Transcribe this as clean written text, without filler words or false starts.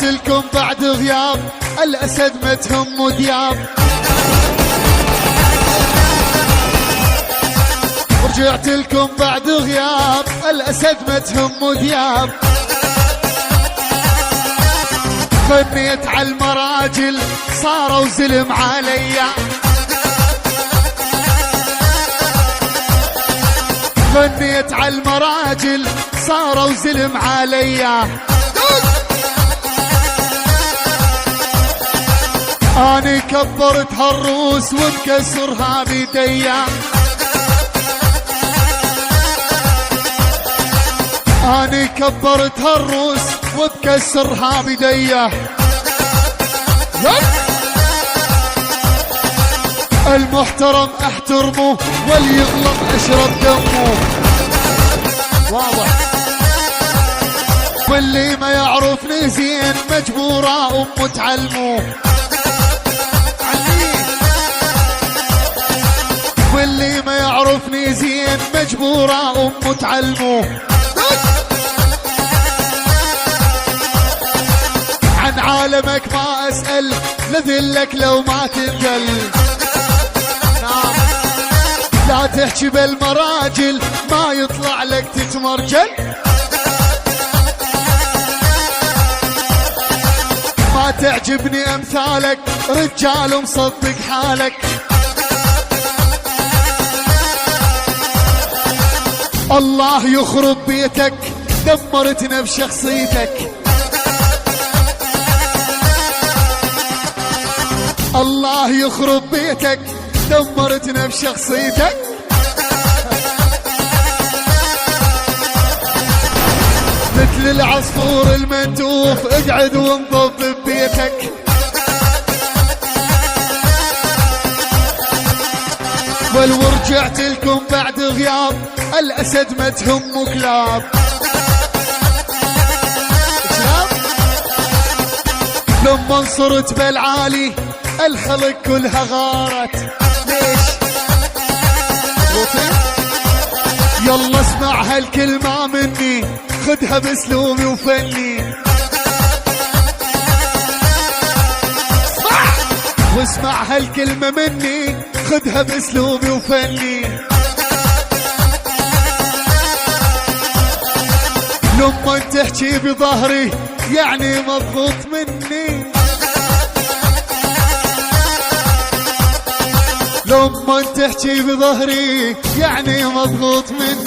لكم بعد غياب الأسد ما تهم دياب. رجعت لكم بعد غياب الأسد ما تهم دياب. فنيت على المراجل صاروا زلم عليا. فنيت على المراجل صاروا زلم عليا. أنا كبرت هالروس ومكسرها بيديا. أنا كبرت هالروس وبكسرها بيديا. المحترم احترمه واللي يغلط اشرب دمه. واضح. واللي ما يعرفني زين مجبورة امه تعلمه. واللي ما يعرفني زين مجبورة امه تعلمه. عن عالمك ما اسأل لذلك لو ما تنجل. لا تحكي بالمراجل ما يطلع لك تتمرجل. ما تعجبني امثالك رجال مصدق حالك. الله يخرب بيتك دمرتنا بشخصيتك. الله يخرب بيتك دمرتنا بشخصيتك. مثل العصفور المندوف اقعد وانضب ببيتك. ولو رجعت لكم بعد غياب الأسد ما تهم كلاب. لما صرت بالعالي الخلق كلها غارت. ليش؟ يلا اسمع هالكلمة مني خدها باسلوبي وفني. واسمع هالكلمة مني خدها باسلوبي وفني. لما تحكي بظهري يعني مضغوط مني. لما تحكي بظهري يعني مضغوط مني.